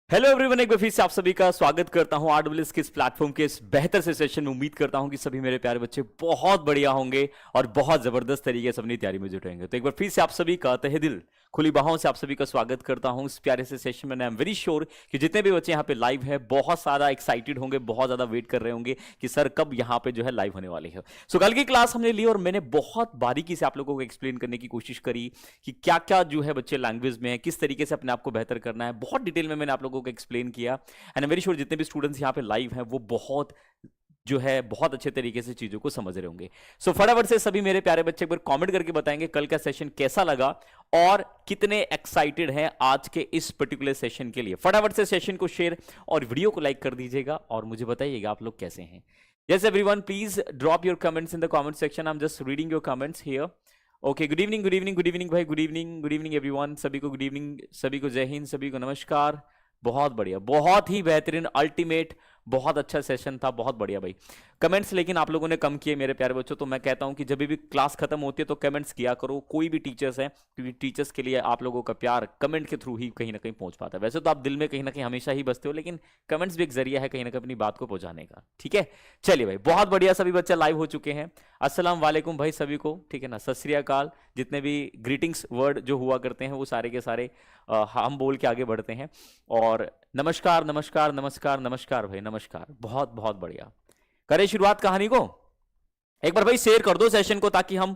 Hello everyone, एक बार फिर से आप सभी का स्वागत करता हूं आरडब्ल्यूएस के इस प्लेटफॉर्म के इस बेहतर से सेशन में। उम्मीद करता हूं कि सभी मेरे प्यारे बच्चे बहुत बढ़िया होंगे और बहुत जबरदस्त तरीके से अपनी तैयारी में जुटे होंगे। तो एक बार फिर से आप सभी का तहे दिल खुली बाहों से आप सभी का स्वागत करता हूं इस प्यारे से सेशन में। आई एम वेरी श्योर कि जितने भी बच्चे यहाँ पे लाइव है बहुत सारा एक्साइटेड होंगे, बहुत ज्यादा वेट कर रहे होंगे कि सर कब यहाँ पे जो है लाइव होने वाली है। सो कल की क्लास हमने ली और मैंने बहुत बारीकी से आप लोगों को एक्सप्लेन करने की कोशिश करी कि क्या क्या जो है बच्चे लैंग्वेज में है, किस तरीके से अपने आप को बेहतर करना है। बहुत डिटेल में मैंने आप लोगों को एक्सप्लेन किया एंड आई वेरी श्योर जितने भी स्टूडेंट्स यहाँ पे लाइव हैं वो बहुत जो है बहुत अच्छे तरीके से चीजों को समझ रहे होंगे। सो फटाफट से सभी मेरे प्यारे बच्चे एक बार कमेंट करके बताएंगे कल का सेशन कैसा लगा और कितने एक्साइटेड हैं आज के इस पर्टिकुलर सेशन के लिए। फटाफट से सेशन को शेयर और वीडियो को लाइक कर दीजिएगा और मुझे बताइएगा आप लोग कैसे हैं। Yes everyone, please drop your comments in the comment section. I am just reading your comments here. Okay, good evening, good evening, good evening भाई, good evening, good evening everyone. सभी को गुड इवनिंग, सभी को जय हिंद, सभी को नमस्कार। बहुत बढ़िया, बहुत ही बेहतरीन, अल्टीमेट, बहुत अच्छा सेशन था, बहुत बढ़िया भाई। कमेंट्स लेकिन आप लोगों ने कम किए मेरे प्यारे बच्चों, तो मैं कहता हूं कि जब भी क्लास खत्म होती है तो कमेंट्स किया करो, कोई भी टीचर्स है, क्योंकि टीचर्स के लिए आप लोगों का प्यार कमेंट के थ्रू ही कहीं ना कहीं पहुंच पाता है। वैसे तो आप दिल में कहीं ना कहीं हमेशा ही बसते हो, लेकिन कमेंट्स भी एक जरिया है कहीं ना कहीं अपनी बात को पहुंचाने का। ठीक है, चलिए भाई, बहुत बढ़िया, सभी बच्चे लाइव हो चुके हैं। अस्सलाम वालेकुम भाई सभी को, ठीक है ना, सत श्री अकाल। जितने भी ग्रीटिंग्स वर्ड जो हुआ करते हैं वो सारे के सारे हम बोल के आगे बढ़ते हैं। और नमस्कार नमस्कार नमस्कार नमस्कार भाई, नमस्कार, बहुत बहुत बढ़िया। करें शुरुआत कहानी को। एक बार भाई शेयर कर दो सेशन को ताकि हम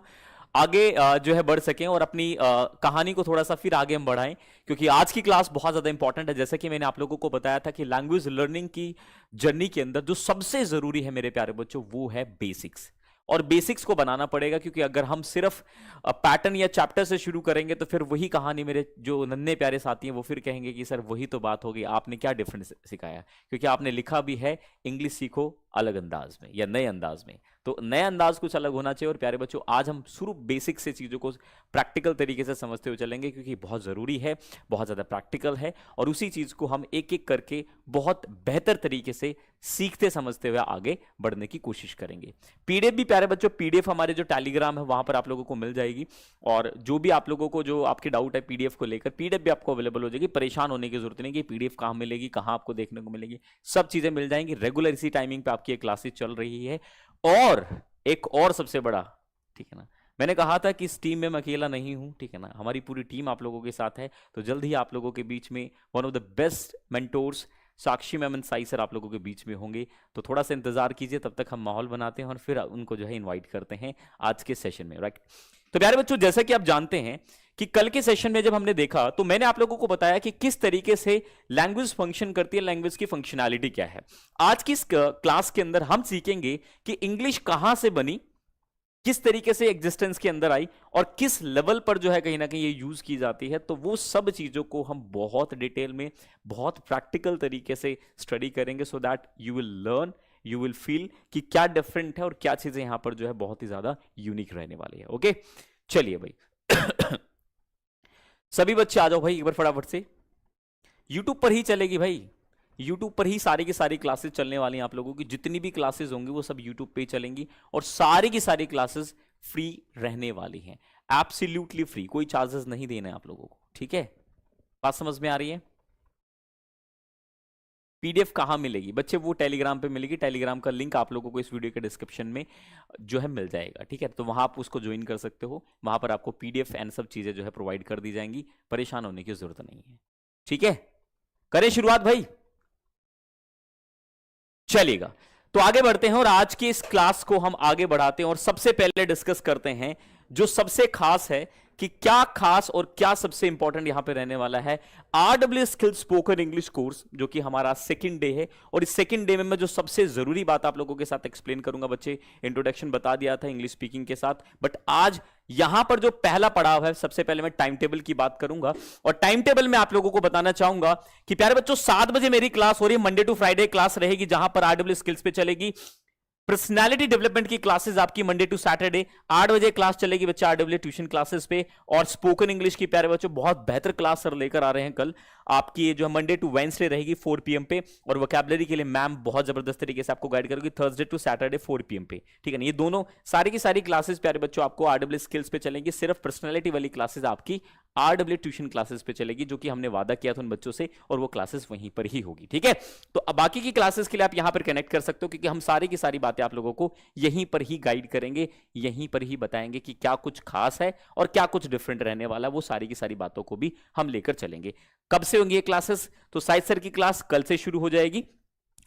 आगे जो है बढ़ सकें और अपनी कहानी को थोड़ा सा फिर आगे हम बढ़ाएं, क्योंकि आज की क्लास बहुत ज्यादा इंपॉर्टेंट है। जैसे कि मैंने आप लोगों को बताया था कि लैंग्वेज लर्निंग की जर्नी के अंदर जो सबसे जरूरी है मेरे प्यारे बच्चों वो है बेसिक्स। और बेसिक्स को बनाना पड़ेगा, क्योंकि अगर हम सिर्फ पैटर्न या चैप्टर से शुरू करेंगे तो फिर वही कहानी मेरे जो नन्हे प्यारे साथी हैं वो फिर कहेंगे कि सर वही तो बात होगी, आपने क्या डिफरेंस सिखाया। क्योंकि आपने लिखा भी है इंग्लिश सीखो अलग अंदाज में या नए अंदाज में, तो नया अंदाज कुछ अलग होना चाहिए। और प्यारे बच्चों आज हम शुरू बेसिक से चीज़ों को प्रैक्टिकल तरीके से समझते हुए चलेंगे, क्योंकि बहुत ज़रूरी है, बहुत ज़्यादा प्रैक्टिकल है और उसी चीज़ को हम एक एक करके बहुत बेहतर तरीके से सीखते समझते हुए आगे बढ़ने की कोशिश करेंगे। पीडीएफ भी प्यारे बच्चों, पीडीएफ हमारे जो टेलीग्राम है वहां पर आप लोगों को मिल जाएगी और जो भी आप लोगों को जो आपके डाउट है पीडीएफ को लेकर, पीडीएफ भी आपको अवेलेबल हो जाएगी। परेशान होने की जरूरत नहीं कि पीडीएफ कहाँ मिलेगी, कहाँ आपको देखने को मिलेगी, सब चीज़ें मिल जाएंगी। रेगुलर इसी टाइमिंग पे आपकी क्लासेस चल रही है। और एक और सबसे बड़ा, ठीक है ना, मैंने कहा था कि इस टीम में मैं अकेला नहीं हूं, ठीक है ना, हमारी पूरी टीम आप लोगों के साथ है। तो जल्द ही आप लोगों के बीच में one of the best mentors Sakshi ma'am and Sai sir आप लोगों के बीच में होंगे। तो थोड़ा सा इंतजार कीजिए, तब तक हम माहौल बनाते हैं और फिर उनको जो है इनवाइट करते हैं आज के सेशन में, राइट। तो प्यारे बच्चों, जैसा कि आप जानते हैं कि कल के सेशन में जब हमने देखा तो मैंने आप लोगों को बताया कि किस तरीके से लैंग्वेज फंक्शन करती है, लैंग्वेज की फंक्शनैलिटी क्या है। आज की इस क्लास के अंदर हम सीखेंगे कि इंग्लिश कहां से बनी, किस तरीके से एग्जिस्टेंस के अंदर आई और किस लेवल पर जो है कहीं ना कहीं ये यूज की जाती है। तो वो सब चीजों को हम बहुत डिटेल में, बहुत प्रैक्टिकल तरीके से स्टडी करेंगे, so that you will learn, you will feel कि क्या डिफरेंट है और क्या चीजें यहां पर जो है बहुत ही ज्यादा यूनिक रहने वाली है। ओके, चलिए भाई सभी बच्चे आ जाओ भाई एक बार फटाफट से। यूट्यूब पर ही चलेगी भाई, यूट्यूब पर ही सारी की सारी क्लासेस चलने वाली हैं। आप लोगों की जितनी भी क्लासेस होंगी वो सब यूट्यूब पे ही चलेंगी और सारी की सारी क्लासेस फ्री रहने वाली हैं, एब्सोल्युटली फ्री, कोई चार्जेस नहीं देने आप लोगों को। ठीक है, बात समझ में आ रही है। पीडीएफ कहां मिलेगी बच्चे? वो टेलीग्राम पे मिलेगी। टेलीग्राम का लिंक आप लोगों को इस वीडियो के डिस्क्रिप्शन में जो है मिल जाएगा, ठीक है। तो वहां आप उसको ज्वाइन कर सकते हो, वहां पर आपको पीडीएफ एंड सब चीजें जो है प्रोवाइड कर दी जाएंगी, परेशान होने की जरूरत नहीं है। ठीक है, करें शुरुआत भाई, चलेगा। तो आगे बढ़ते हैं और आज की इस क्लास को हम आगे बढ़ाते हैं और सबसे पहले डिस्कस करते हैं जो सबसे खास है कि क्या खास और क्या सबसे इंपॉर्टेंट यहां पे रहने वाला है। RWS skills spoken English course जो कि हमारा सेकंड डे है और इस सेकंड डे में मैं जो सबसे जरूरी बात आप लोगों के साथ एक्सप्लेन करूंगा, बच्चे इंट्रोडक्शन बता दिया था इंग्लिश स्पीकिंग के साथ, बट आज यहां पर जो पहला पड़ाव है, सबसे पहले मैं टाइम टेबल की बात करूंगा और टाइम टेबल में आप लोगों को बताना चाहूंगा कि प्यारे बच्चों 7 बजे मेरी क्लास हो रही है, मंडे टू फ्राइडे क्लास रहेगी जहां पर आरडब्ल्यूएस स्किल्स पे चलेगी। पर्सनालिटी डेवलपमेंट की क्लासेस आपकी मंडे टू सैटरडे 8 बजे क्लास चलेगी बच्चे आरडब्ल्यू ट्यूशन क्लासेस पे। और स्पोकन इंग्लिश की प्यारे बच्चों बहुत बेहतर क्लास सर लेकर आ रहे हैं कल आपकी, जो मंडे टू वेडनेसडे रहेगी 4 PM पे। और वोकैबुलरी के लिए मैम बहुत जबरदस्त तरीके से आपको गाइड करेगी थर्सडे टू सैटरडे 4 PM पे, ठीक है ना। ये दोनों सारी की सारी क्लासेस प्यारे बच्चों आपको आरडब्ल्यू स्किल्स पे चलेंगी। सिर्फ पर्सनालिटी वाली क्लासेस आपकी RW ट्यूशन क्लासेस पे चलेगी, जो कि हमने वादा किया था उन बच्चों से, और वो क्लासेस वहीं पर ही होगी, ठीक है। तो अब बाकी की क्लासेस के लिए आप यहां पर कनेक्ट कर सकते हो, क्योंकि हम सारी की सारी बातें आप लोगों को यहीं पर ही गाइड करेंगे, यहीं पर ही बताएंगे कि क्या कुछ खास है और क्या कुछ डिफरेंट रहने वाला है। वो सारी की सारी बातों को भी हम लेकर चलेंगे। कब से होंगी ये क्लासेस? तो साइद सर की क्लास कल से शुरू हो जाएगी।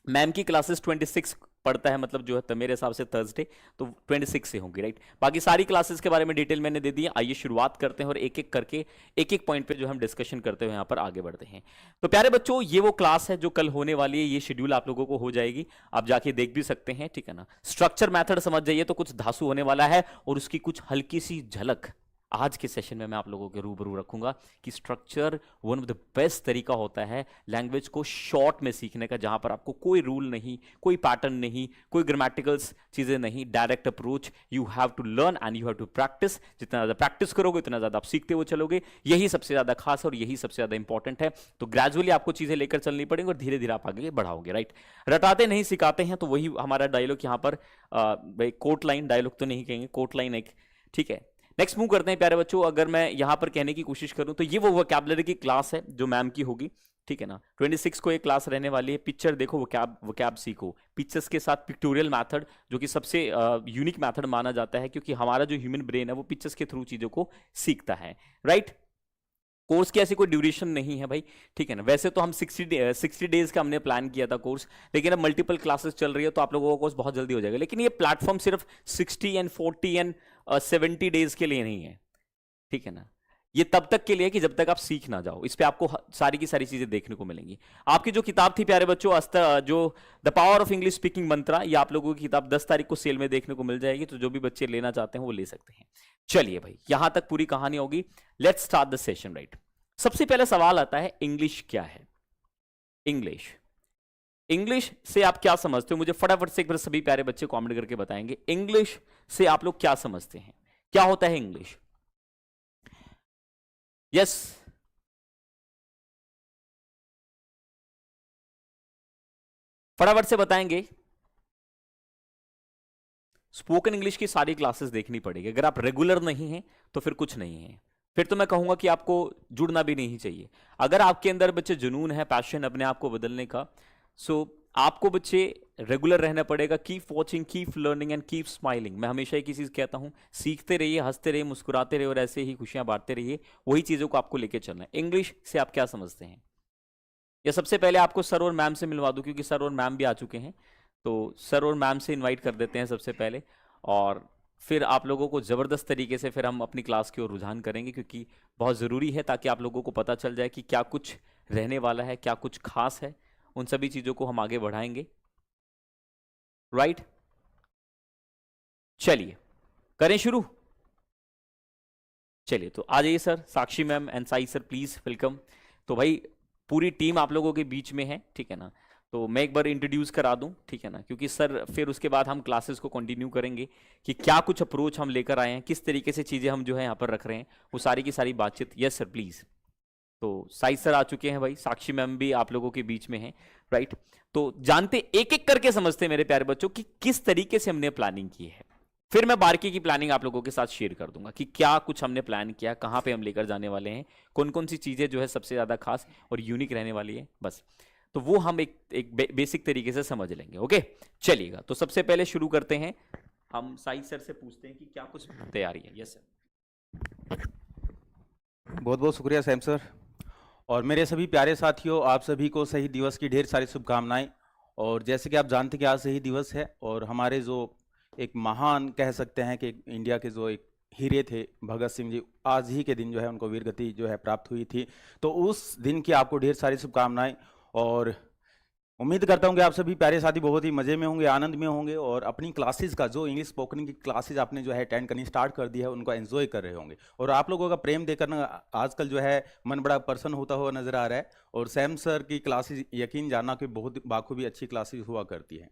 मैम की क्लासेस 26 पड़ता है, मतलब जो है तो मेरे हिसाब से थर्सडे, तो 26 से होंगी, राइट। बाकी सारी क्लासेस के बारे में डिटेल मैंने दे दी है। आइए शुरुआत करते हैं और एक एक करके एक एक पॉइंट पे जो हम डिस्कशन करते हुए यहाँ पर आगे बढ़ते हैं। तो प्यारे बच्चों, ये वो क्लास है जो कल होने वाली है, ये शेड्यूल आप लोगों को हो जाएगी, आप जाके देख भी सकते हैं, ठीक है ना। स्ट्रक्चर मेथड समझ जाइए, तो कुछ धांसू होने वाला है और उसकी कुछ हल्की सी झलक आज के सेशन में मैं आप लोगों के रूबरू रखूंगा कि structure one of the best तरीका होता है लैंग्वेज को शॉर्ट में सीखने का, जहां पर आपको कोई रूल नहीं, कोई पैटर्न नहीं, कोई ग्रामेटिकल्स चीजें नहीं, direct approach. You have to learn and you have to practise. जितना ज्यादा प्रैक्टिस करोगे उतना ज्यादा आप सीखते हुए चलोगे, यही सबसे ज्यादा खास है और यही सबसे ज्यादा इंपॉर्टेंट है। तो ग्रेजुअली आपको चीजें लेकर चलनी पड़ेंगी और धीरे धीरे आप आगे बढ़ाओगे, राइट। रटाते नहीं सिखाते हैं, तो वही हमारा डायलॉग यहाँ पर, कोट लाइन डायलॉग तो नहीं कहेंगे, कोट लाइन एक, ठीक है। नेक्स्ट मूव करते हैं प्यारे बच्चों। अगर मैं यहां पर कहने की कोशिश करूं तो ये वो वोकैबुलरी की क्लास है जो मैम की होगी, ठीक है ना। 26 को एक क्लास रहने वाली है। पिक्चर देखो, वोकैब सीखो, पिक्चर्स के साथ पिक्टोरियल मेथड, जो कि सबसे यूनिक मेथड माना जाता है, क्योंकि हमारा जो ह्यूमन ब्रेन है वो पिक्चर्स के थ्रू चीजों को सीखता है, राइट। कोर्स की ऐसी कोई ड्यूरेशन नहीं है भाई, ठीक है ना। वैसे तो हम 60 डेज का हमने प्लान किया था कोर्स, लेकिन अब मल्टीपल क्लासेस चल रही है तो आप लोगों का कोर्स बहुत जल्दी हो जाएगा। लेकिन ये प्लेटफॉर्म सिर्फ 60 एंड 40 एंड 70 डेज के लिए नहीं है, ठीक है ना। ये तब तक के लिए कि जब तक आप सीख ना जाओ। इस पे आपको सारी की सारी चीजें देखने को मिलेंगी। आपकी जो किताब थी प्यारे बच्चों, जो the power of English speaking mantra, ये आप लोगों की किताब 10 तारीख को सेल में देखने को मिल जाएगी, तो जो भी बच्चे लेना चाहते हैं वो ले सकते हैं। चलिए भाई, यहां तक पूरी कहानी होगी। Let's start the session, right. सबसे पहले सवाल आता है, इंग्लिश क्या है? इंग्लिश, इंग्लिश से आप क्या समझते हो? मुझे फटाफट से एक बार सभी प्यारे बच्चे कमेंट करके बताएंगे, इंग्लिश से आप लोग क्या समझते हैं? क्या होता है इंग्लिश? यस, फटाफट से बताएंगे। स्पोकन इंग्लिश की सारी क्लासेस देखनी पड़ेगी। अगर आप रेगुलर नहीं हैं तो फिर कुछ नहीं है, फिर तो मैं कहूंगा कि आपको जुड़ना भी नहीं चाहिए। अगर आपके अंदर बच्चे जुनून है, पैशन अपने आप को बदलने का, सो आपको बच्चे रेगुलर रहना पड़ेगा। Keep watching, keep learning and keep smiling. मैं हमेशा एक ही चीज कहता हूं, सीखते रहिए, हंसते रहिए, मुस्कुराते रहिए और ऐसे ही खुशियां बांटते रहिए। वही चीजों को आपको लेके चलना है। इंग्लिश से आप क्या समझते हैं? या सबसे पहले आपको सर और मैम से मिलवा दूं, क्योंकि सर और मैम भी आ चुके हैं, तो सर और मैम से इनवाइट कर देते हैं सबसे पहले, और फिर आप लोगों को ज़बरदस्त तरीके से फिर हम अपनी क्लास की ओर रुझान करेंगे, क्योंकि बहुत ज़रूरी है ताकि आप लोगों को पता चल जाए कि क्या कुछ रहने वाला है, क्या कुछ खास है। उन सभी चीज़ों को हम आगे बढ़ाएंगे, राइट। चलिए करें शुरू। चलिए तो आ जाइए sir, Sakshi ma'am and Sai sir, please welcome. तो भाई पूरी टीम आप लोगों के बीच में है, ठीक है ना। तो मैं एक बार इंट्रोड्यूस करा दूं, ठीक है ना, क्योंकि सर फिर उसके बाद हम क्लासेस को कंटिन्यू करेंगे कि क्या कुछ अप्रोच हम लेकर आए हैं, किस तरीके से चीज़ें हम जो है यहाँ पर रख रहे हैं, वो सारी की सारी बातचीत। Yes sir please. तो साई सर आ चुके हैं भाई, साक्षी मैम भी आप लोगों के बीच में है, राइट। तो जानते, एक एक करके समझते मेरे प्यारे बच्चों कि किस तरीके से हमने प्लानिंग की है। फिर मैं बाकी की प्लानिंग आप लोगों के साथ शेयर कर दूंगा कि क्या कुछ हमने प्लान किया, कहाँ पे हम लेकर जाने वाले हैं, कौन कौन सी चीज़ें जो है सबसे ज़्यादा खास और यूनिक रहने वाली है, बस। तो वो हम एक बेसिक तरीके से समझ लेंगे, ओके। चलिएगा, तो सबसे पहले शुरू करते हैं। हम साई सर से पूछते हैं कि क्या कुछ तैयारी है। Yes sir. बहुत बहुत शुक्रिया सैम सर। और मेरे सभी प्यारे साथियों, आप सभी को शहीद दिवस की ढेर सारी शुभकामनाएं। और जैसे कि आप जानते हैं कि आज शहीद दिवस है, और हमारे जो एक महान कह सकते हैं कि इंडिया के जो एक हीरे थे भगत सिंह जी, आज ही के दिन जो है उनको वीरगति जो है प्राप्त हुई थी। तो उस दिन की आपको ढेर सारी शुभकामनाएं, और उम्मीद करता हूं कि आप सभी प्यारे साथी बहुत ही मज़े में होंगे, आनंद में होंगे, और अपनी क्लासेस का जो इंग्लिश स्पोकन की क्लासेस आपने जो है अटेंड करनी स्टार्ट कर दी है उनको एंजॉय कर रहे होंगे। और आप लोगों का प्रेम देखकर ना आजकल जो है मन बड़ा प्रसन्न होता हुआ नजर आ रहा है। और सैम सर की क्लासेस यकीन जानना कि बहुत बाखूबी अच्छी क्लासेस हुआ करती है।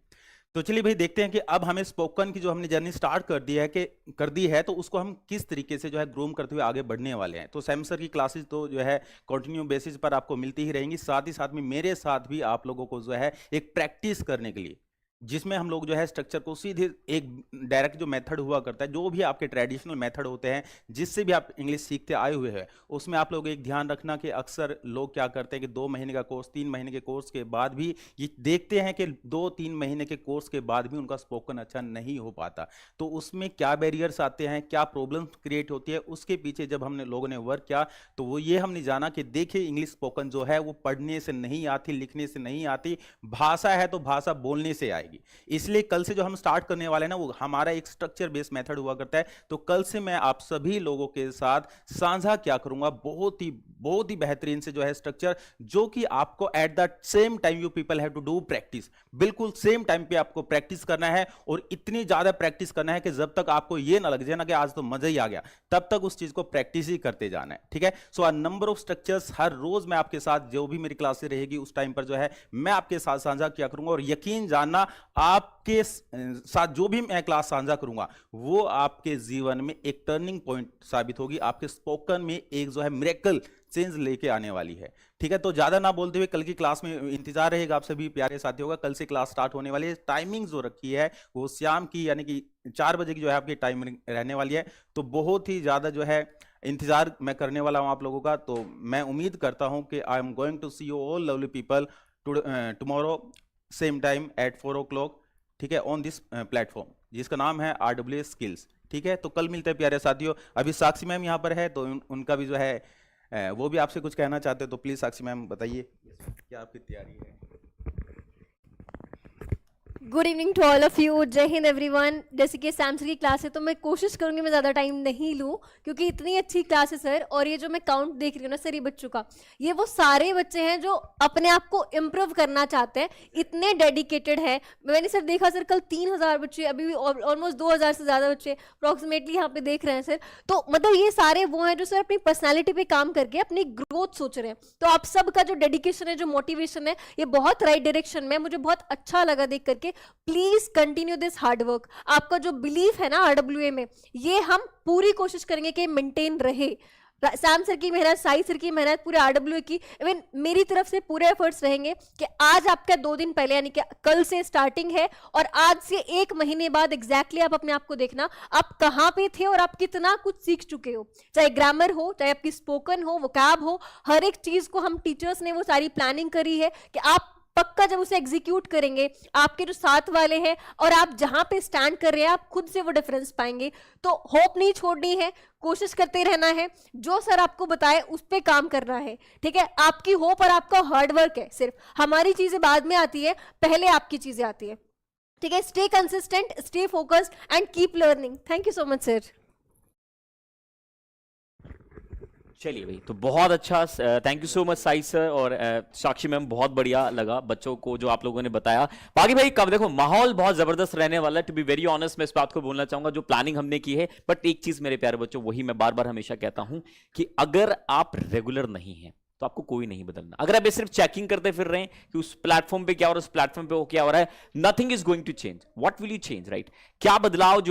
तो चलिए भाई देखते हैं कि अब हमें स्पोकन की जो हमने जर्नी स्टार्ट कर दी है तो उसको हम किस तरीके से जो है ग्रूम करते हुए आगे बढ़ने वाले हैं। तो सैम सर की क्लासेस तो जो है कंटिन्यू बेसिस पर आपको मिलती ही रहेंगी, साथ ही साथ में मेरे साथ भी आप लोगों को जो है एक प्रैक्टिस करने के लिए जिसमें हम लोग जो है स्ट्रक्चर को सीधे एक डायरेक्ट जो मेथड हुआ करता है, जो भी आपके ट्रेडिशनल मेथड होते हैं जिससे भी आप इंग्लिश सीखते आए हुए हैं, उसमें आप लोग एक ध्यान रखना कि अक्सर लोग क्या करते हैं कि 2 महीने का कोर्स, 3 महीने के कोर्स के बाद भी ये देखते हैं कि 2-3 महीने के कोर्स के बाद भी उनका स्पोकन अच्छा नहीं हो पाता। तो उसमें क्या बैरियर्स आते हैं, क्या प्रॉब्लम क्रिएट होती है, उसके पीछे जब हमने लोगों ने वर्क किया तो वो ये हमने जाना कि देखिए इंग्लिश स्पोकन जो है वो पढ़ने से नहीं आती, लिखने से नहीं आती, भाषा है तो भाषा बोलने से आएगी। इसलिए कल से जो हम स्टार्ट करने वाले हैं ना, वो हमारा एक स्ट्रक्चर बेस्ड मेथड हुआ करता है। तो कल से मैं आप सभी लोगों के साथ साझा क्या करूंगा, बहुत ही बेहतरीन से जो है स्ट्रक्चर, जो कि आपको at the same time you people have to do practice, बिल्कुल सेम टाइम पे आपको प्रैक्टिस करना है, और इतनी ज्यादा प्रैक्टिस करना है कि जब तक आपको ये ना लग जाए ना कि आज तो मजा ही आ गया, तब तक उस चीज को प्रैक्टिस ही करते जाना है। ठीक है, सो नंबर ऑफ स्ट्रक्चर्स हर रोज मैं आपके साथ, जो भी मेरी क्लासेस रहेगी उस टाइम पर जो है मैं आपके साथ साझा किया करूंगा, और यकीन जानना आपके साथ जो भी मैं क्लास साझा करूंगा वो आपके जीवन में एक टर्निंग पॉइंट साबित होगी, आपके स्पोकन में एक जो है मिरेकल चेंज लेके आने वाली है। ठीक है, तो ज्यादा ना बोलते हुए कल की क्लास में इंतजार रहेगा आप सभी प्यारे साथियों का। कल से क्लास स्टार्ट होने वाली है, टाइमिंग जो रखी है वो शाम की यानी कि 4 बजे की जो है आपकी टाइमिंग रहने वाली है। तो बहुत ही ज्यादा जो है इंतजार मैं करने वाला हूं आप लोगों का। तो मैं उम्मीद करता हूं कि I am going to see you all lovely people tomorrow same time at 4 o'clock, ठीक है, ऑन दिस प्लेटफॉर्म जिसका नाम है RWS स्किल्स। ठीक है, तो कल मिलते हैं प्यारे साथियों। अभी साक्षी मैम यहाँ पर है, तो उनका भी जो है वो भी आपसे कुछ कहना चाहते हैं, तो प्लीज साक्षी मैम बताइए क्या आपकी तैयारी है। Good evening to all of you. जय हिंद एवरीवन। जैसे कि सैम सर की क्लास है तो मैं कोशिश करूंगी मैं ज़्यादा टाइम नहीं लूं, क्योंकि इतनी अच्छी क्लास है सर। और ये जो मैं काउंट देख रही हूँ ना सर, ये बच्चों का, ये वो सारे बच्चे हैं जो अपने आप को इम्प्रूव करना चाहते हैं, इतने डेडिकेटेड है। मैंने सर देखा सर कल 3000 बच्चे, अभी भी ऑलमोस्ट 2000 से ज़्यादा बच्चे अप्रॉक्सीमेटली यहाँ पे देख रहे हैं सर। तो मतलब ये सारे वो हैं जो सर अपनी पर्सनैलिटी पे काम करके अपनी ग्रोथ सोच रहे हैं। तो आप सबका जो डेडिकेशन है, जो मोटिवेशन है, ये बहुत राइट डायरेक्शन में, मुझे बहुत अच्छा लगा देख करके। Please continue this hard work. आपका जो बिलीफ है ना RWA में, ये हम पूरी कोशिश करेंगे कि मेंटेन रहे। सैम सर की मेहनत, साई सर की मेहनत, पूरे RWA की, इवन मेरी तरफ से पूरे एफर्ट्स रहेंगे कि आज आपका 2 दिन पहले यानी कि कल से स्टार्टिंग है, और आज से 1 महीने बाद एग्जैक्टली आप अपने आप को देखना आप कहाँ पे थे और आप कितना कुछ सीख चुके हो। चाहे ग्रामर हो, चाहे आपकी स्पोकन हो, वोकैब हो, हर एक चीज को हम टीचर्स ने वो सारी प्लानिंग करी है कि आप पक्का जब उसे एग्जीक्यूट करेंगे, आपके जो साथ वाले हैं और आप जहां पे स्टैंड कर रहे हैं, आप खुद से वो डिफरेंस पाएंगे। तो होप नहीं छोड़नी है, कोशिश करते रहना है, जो सर आपको बताए उस पे काम करना है। ठीक है, आपकी होप और आपका हार्डवर्क है सिर्फ, हमारी चीजें बाद में आती है, पहले आपकी चीजें आती है। ठीक है, stay consistent, stay focused and keep learning. Thank you so much sir. चलिए भाई, तो बहुत अच्छा, thank you so much Sai sir और साक्षी मैम, बहुत बढ़िया लगा बच्चों को जो आप लोगों ने बताया। बाकी भाई कब देखो माहौल बहुत जबरदस्त रहने वाला है। टू बी वेरी ऑनेस्ट मैं इस बात को बोलना चाहूंगा, जो प्लानिंग हमने की है, बट एक चीज मेरे प्यारे बच्चों, वही मैं बार बार हमेशा कहता हूं कि अगर आप रेगुलर नहीं हैं तो आपको कोई नहीं बदलना। अगर आप सिर्फ चेकिंग करते फिर रहे हैं कि उस प्लेटफॉर्म पे क्या हो रहा है, उस प्लेटफॉर्म पे वो क्या हो रहा है, nothing is going to change. What will you change, right? क्या बदलाव जो है